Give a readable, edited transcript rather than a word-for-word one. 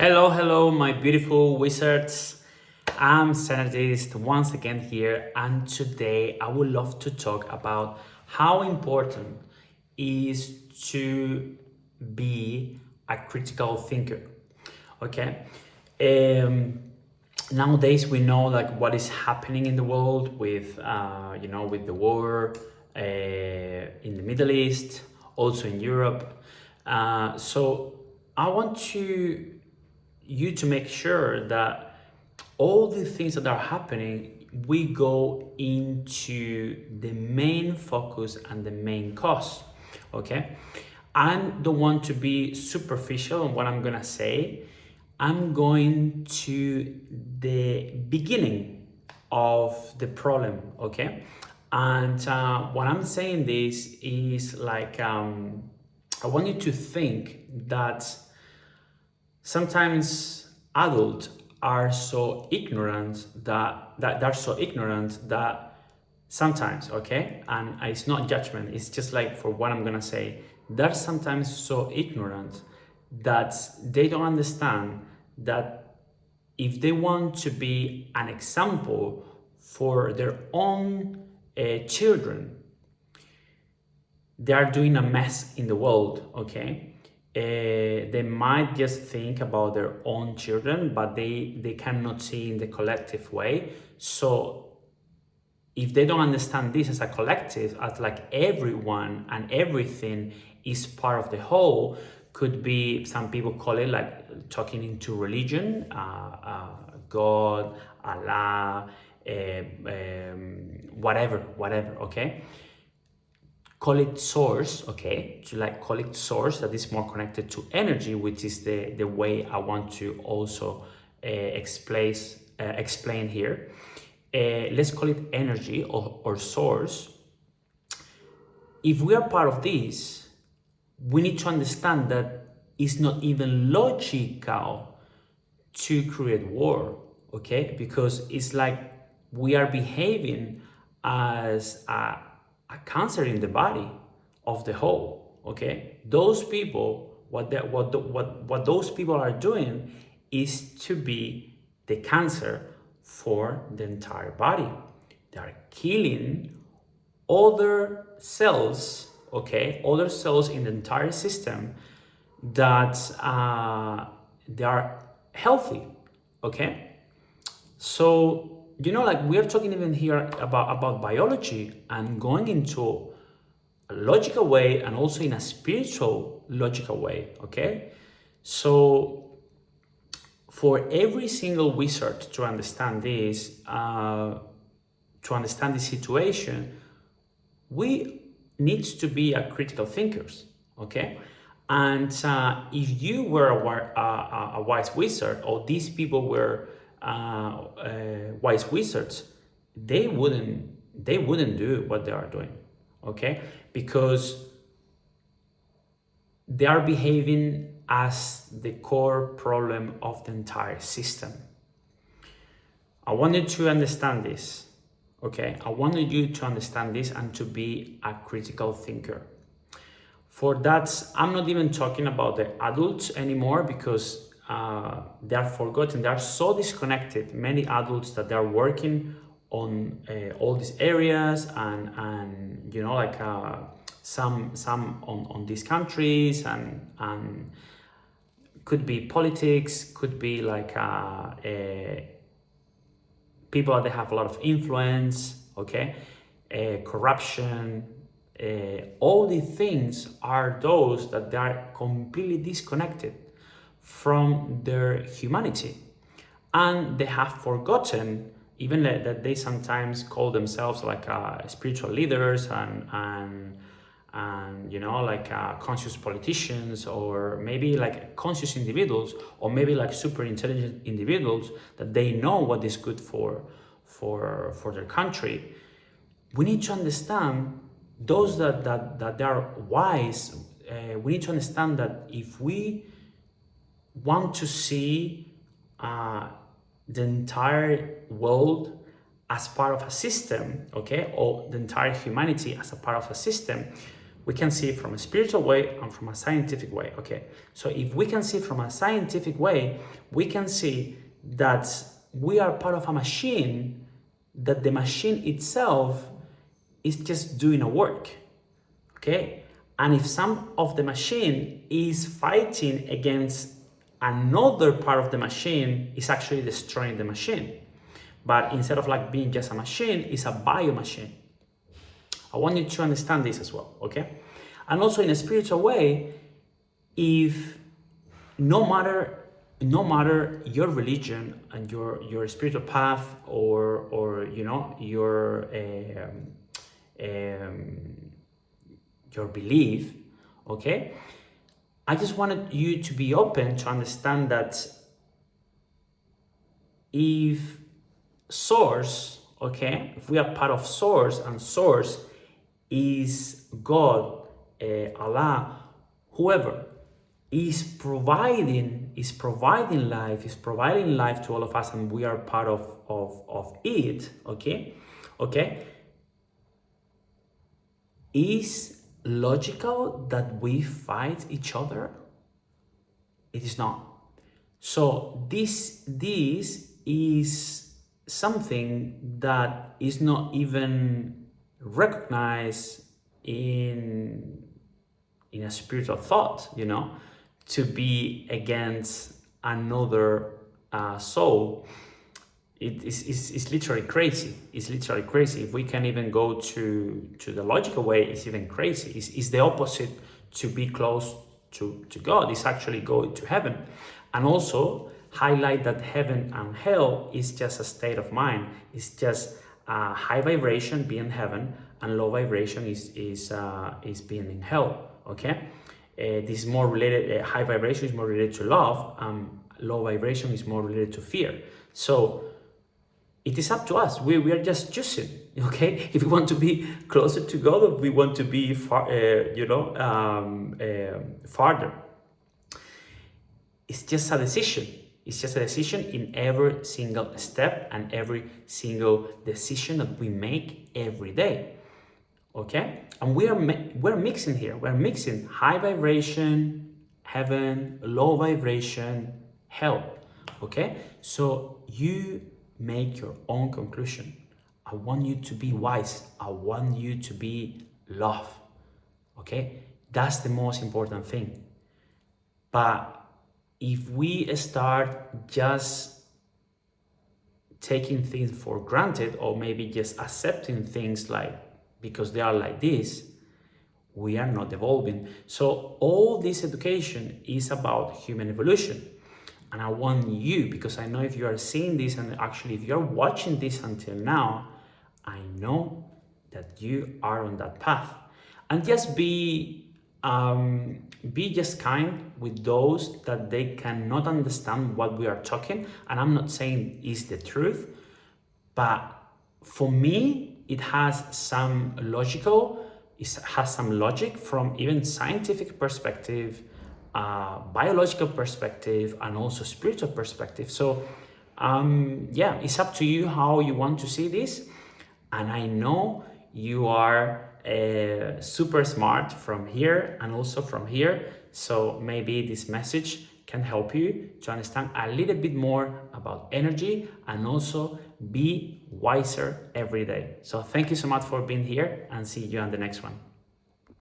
Hello, my beautiful wizards. I'm Synergist once again here, and today I would love to talk about how important is to be a critical thinker. Okay, um, nowadays we know like what is happening in the world with with the war in the Middle East, also in Europe. So I want you to make sure that all the things that are happening, we go into the main focus and the main cause. Okay, I don't want to be superficial on what I'm gonna say. I'm going to the beginning of the problem. Okay, and what I'm saying this is like I want you to think that sometimes adults are so ignorant that they're so ignorant that sometimes, okay, and it's not judgment, it's just like for what I'm gonna say, they're sometimes so ignorant that they don't understand that if they want to be an example for their own children, they are doing a mess in the world. Okay, they might just think about their own children, but they cannot see in the collective way. So if they don't understand this as a collective, as like everyone and everything is part of the whole, could be, some people call it like talking into religion, God, Allah, whatever, okay, call it source, okay, to like call it source that is more connected to energy, which is the way I want to also explain here. Let's call it energy or source. If we are part of this, we need to understand that it's not even logical to create war, okay, because it's like we are behaving as a cancer in the body of the whole. Okay, those people, what those people are doing is to be the cancer for the entire body. They are killing other cells, okay, other cells in the entire system that they are healthy. Okay, so like we are talking even here about biology and going into a logical way and also in a spiritual logical way. Okay, so for every single wizard to understand this, to understand the situation, we need to be a critical thinkers. Okay, and if you were a wise wizard, or these people were wise wizards, they wouldn't do what they are doing. Okay, because they are behaving as the core problem of the entire system. I wanted to understand this. Okay, I wanted you to understand this and to be a critical thinker. For that, I'm not even talking about the adults anymore, because they are forgotten. They are so disconnected. Many adults that they are working on all these areas and some on these countries and could be politics, could be like people that have a lot of influence. Okay, corruption. All the things are those that they are completely disconnected from their humanity, and they have forgotten even that they sometimes call themselves like spiritual leaders and conscious politicians, or maybe like conscious individuals, or maybe like super intelligent individuals that they know what is good for their country. We need to understand those that they are wise. We need to understand that if we want to see the entire world as part of a system, okay, or the entire humanity as a part of a system, We can see it from a spiritual way and from a scientific way, okay? So if we can see it from a scientific way, we can see that we are part of a machine, that the machine itself is just doing a work, okay? And if some of the machine is fighting against another part of the machine, it's actually destroying the machine. But instead of like being just a machine, it's a bio machine. I want you to understand this as well, okay? And also in a spiritual way, if no matter your religion and your spiritual path or you know your belief, okay? I just wanted you to be open to understand that if source, okay, if we are part of source and source is God, Allah, whoever is providing life, is providing life to all of us, and we are part of it, okay, is logical that we fight each other? It is not. So this is something that is not even recognized in a spiritual thought, you know, to be against another soul. It's literally crazy. It's literally crazy. If we can even go to the logical way, it's even crazy. It's the opposite to be close to God. It's actually go to heaven. And also highlight that heaven and hell is just a state of mind. It's just high vibration being in heaven, and low vibration is being in hell. Okay, this is more related. High vibration is more related to love, low vibration is more related to fear. So it is up to us. We are just choosing. Okay, if we want to be closer to God, or we want to be farther. It's just a decision. It's just a decision in every single step and every single decision that we make every day. Okay, and we're mixing here. We're mixing high vibration, heaven, low vibration, hell. Okay, so you make your own conclusion. I want you to be wise. I want you to be love. Okay, that's the most important thing. But if we start just taking things for granted, or maybe just accepting things like because they are like this, we are not evolving. So all this education is about human evolution. And I want you, because I know if you are seeing this, and actually if you're watching this until now, I know that you are on that path. And just be just kind with those that they cannot understand what we are talking. And I'm not saying it's the truth, but for me, it has some logic from even scientific perspective, biological perspective, and also spiritual perspective. So yeah, it's up to you how you want to see this. And I know you are super smart from here and also from here. So maybe this message can help you to understand a little bit more about energy and also be wiser every day. So thank you so much for being here, and see you on the next one.